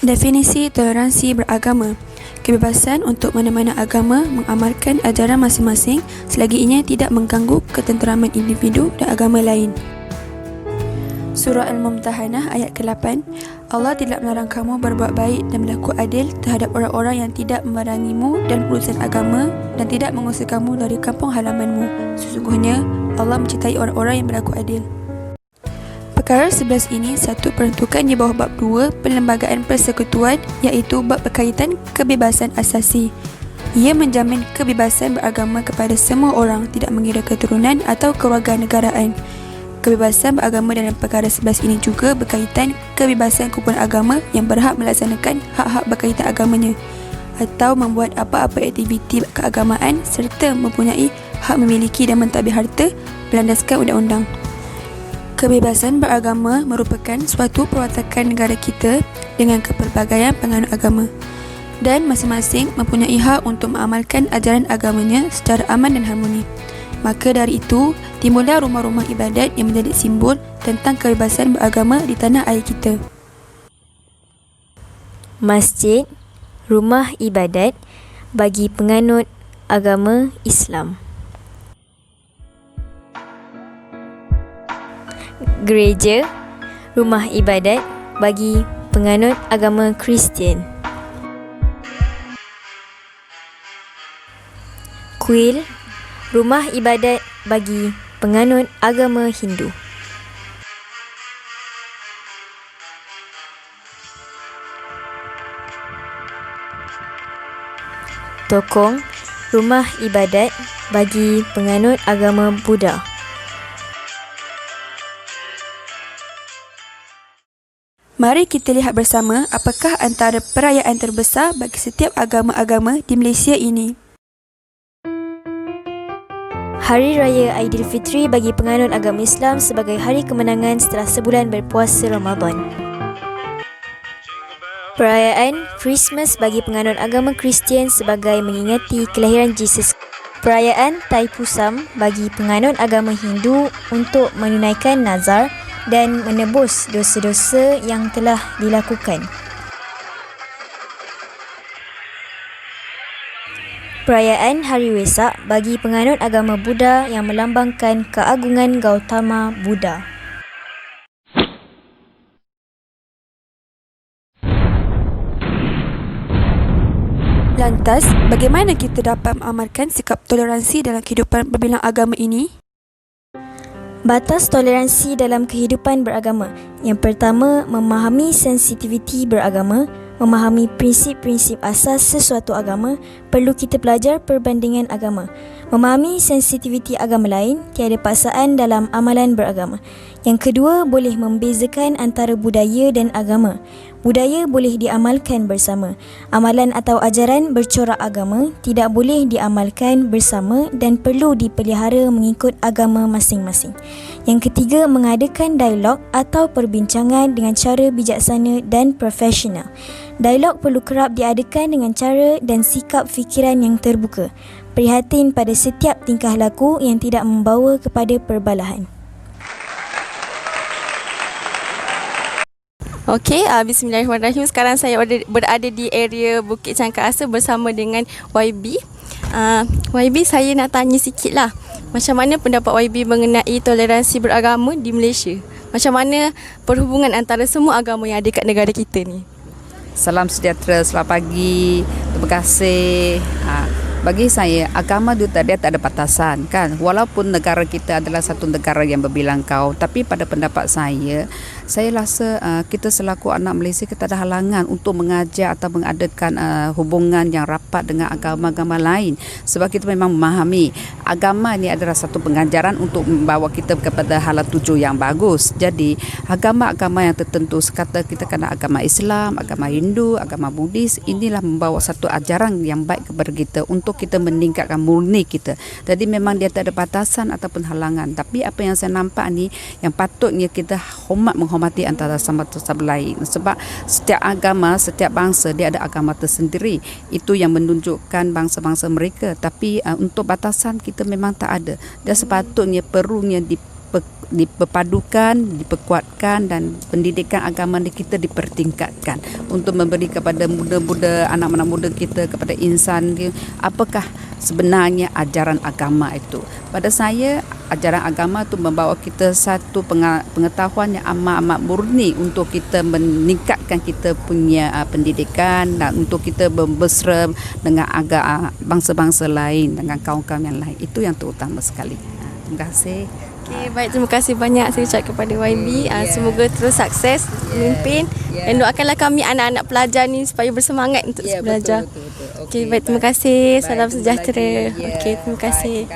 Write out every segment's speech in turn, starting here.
Definisi toleransi beragama: kebebasan untuk mana-mana agama mengamalkan ajaran masing-masing selagi ianya tidak mengganggu ketenteraman individu dan agama lain. Surah Al-Mumtahanah ayat ke-8, Allah tidak melarang kamu berbuat baik dan berlaku adil terhadap orang-orang yang tidak memerangimu dan urusan agama dan tidak mengusir kamu dari kampung halamanmu. Sesungguhnya Allah mencintai orang-orang yang berlaku adil. Perkara 11 ini satu peruntukan di bawah bab 2 Perlembagaan Persekutuan, iaitu bab berkaitan kebebasan asasi. Ia menjamin kebebasan beragama kepada semua orang, tidak mengira keturunan atau kewarganegaraan. Kebebasan beragama dalam perkara 11 ini juga berkaitan kebebasan kumpulan agama yang berhak melaksanakan hak-hak berkaitan agamanya atau membuat apa-apa aktiviti keagamaan serta mempunyai hak memiliki dan mentadbir harta berlandaskan undang-undang. Kebebasan beragama merupakan suatu perwatakan negara kita dengan kepelbagaian penganut agama dan masing-masing mempunyai hak untuk mengamalkan ajaran agamanya secara aman dan harmoni. Maka dari itu, timbullah rumah-rumah ibadat yang menjadi simbol tentang kebebasan beragama di tanah air kita. Masjid, rumah ibadat bagi penganut agama Islam. Gereja, rumah ibadat bagi penganut agama Kristian. Kuil, rumah ibadat bagi penganut agama Hindu. Tokong, rumah ibadat bagi penganut agama Buddha. Mari kita lihat bersama apakah antara perayaan terbesar bagi setiap agama-agama di Malaysia ini. Hari Raya Aidilfitri bagi penganut agama Islam sebagai hari kemenangan setelah sebulan berpuasa Ramadan. Perayaan Christmas bagi penganut agama Kristian sebagai mengingati kelahiran Yesus. Perayaan Taipusam bagi penganut agama Hindu untuk menunaikan nazar dan menebus dosa-dosa yang telah dilakukan. Perayaan Hari Wesak bagi penganut agama Buddha yang melambangkan keagungan Gautama Buddha. Lantas, bagaimana kita dapat mengamalkan sikap toleransi dalam kehidupan berbilang agama ini? Batas toleransi dalam kehidupan beragama. Yang pertama, memahami sensitiviti beragama. Memahami prinsip-prinsip asas sesuatu agama, perlu kita belajar perbandingan agama. Memahami sensitiviti agama lain, tiada paksaan dalam amalan beragama. Yang kedua, boleh membezakan antara budaya dan agama. Budaya boleh diamalkan bersama. Amalan atau ajaran bercorak agama tidak boleh diamalkan bersama dan perlu dipelihara mengikut agama masing-masing. Yang ketiga, mengadakan dialog atau perbincangan dengan cara bijaksana dan profesional. Dialog perlu kerap diadakan dengan cara dan sikap fikiran yang terbuka, prihatin pada setiap tingkah laku yang tidak membawa kepada perbalahan. Okey, bismillahirrahmanirrahim. Sekarang saya berada di area Bukit Cangkar-Asa bersama dengan YB. YB, saya nak tanya sikit lah. Macam mana pendapat YB mengenai toleransi beragama di Malaysia? Macam mana perhubungan antara semua agama yang ada kat negara kita ni? Salam sejahtera, selamat pagi. Terima kasih. Bagi saya, agama dia tak ada batasan kan. Walaupun negara kita adalah satu negara yang berbilangkau, tapi pada pendapat saya rasa kita selaku anak Malaysia kita ada halangan untuk mengajar atau mengadakan hubungan yang rapat dengan agama-agama lain. Sebab kita memang memahami agama ni adalah satu pengajaran untuk membawa kita kepada hala tuju yang bagus. Jadi agama-agama yang tertentu, sekata kita kena agama Islam, agama Hindu, agama Buddhis, inilah membawa satu ajaran yang baik kepada kita untuk kita meningkatkan murni kita. Jadi memang dia tak ada batasan ataupun halangan. Tapi apa yang saya nampak ni, yang patutnya kita menghormati antara sama lain. Sebab setiap agama, setiap bangsa dia ada agama tersendiri. Itu yang menunjukkan bangsa-bangsa mereka. Tapi untuk batasan kita memang tak ada. Dan sepatutnya perlunya diperpadukan, diperkuatkan dan pendidikan agama kita dipertingkatkan untuk memberi kepada muda-muda, anak-anak muda kita, kepada insan apakah sebenarnya ajaran agama itu. Pada saya, ajaran agama itu membawa kita satu pengetahuan yang amat murni untuk kita meningkatkan kita punya pendidikan dan untuk kita bermesra dengan bangsa-bangsa lain, dengan kaum-kaum yang lain. Itu yang terutama sekali. Terima kasih. Okay, baik, terima kasih banyak saya ucap kepada YB. Semoga terus sukses memimpin dan doakanlah kami anak-anak pelajar ni supaya bersemangat untuk belajar. Betul. Okey, baik, terima kasih. Salam sejahtera. Okey, terima kasih.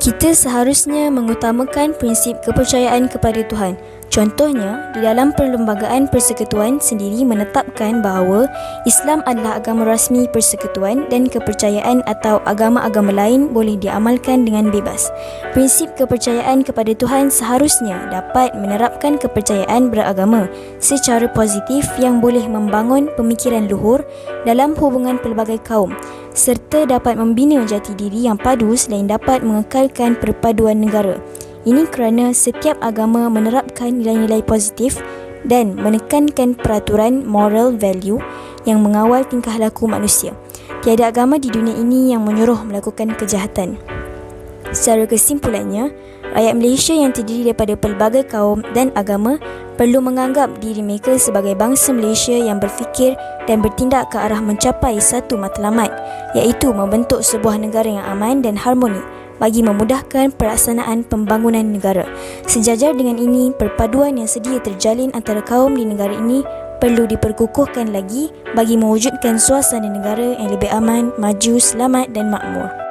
Kita seharusnya mengutamakan prinsip kepercayaan kepada Tuhan. Contohnya, di dalam Perlembagaan Persekutuan sendiri menetapkan bahawa Islam adalah agama rasmi persekutuan dan kepercayaan atau agama-agama lain boleh diamalkan dengan bebas. Prinsip kepercayaan kepada Tuhan seharusnya dapat menerapkan kepercayaan beragama secara positif yang boleh membangun pemikiran luhur dalam hubungan pelbagai kaum serta dapat membina jati diri yang padu selain dapat mengekalkan perpaduan negara. Ini kerana setiap agama menerapkan nilai-nilai positif dan menekankan peraturan moral value yang mengawal tingkah laku manusia. Tiada agama di dunia ini yang menyuruh melakukan kejahatan. Secara kesimpulannya, rakyat Malaysia yang terdiri daripada pelbagai kaum dan agama perlu menganggap diri mereka sebagai bangsa Malaysia yang berfikir dan bertindak ke arah mencapai satu matlamat, iaitu membentuk sebuah negara yang aman dan harmoni bagi memudahkan pelaksanaan pembangunan negara. Sejajar dengan ini, perpaduan yang sedia terjalin antara kaum di negara ini perlu diperkukuhkan lagi bagi mewujudkan suasana negara yang lebih aman, maju, selamat dan makmur.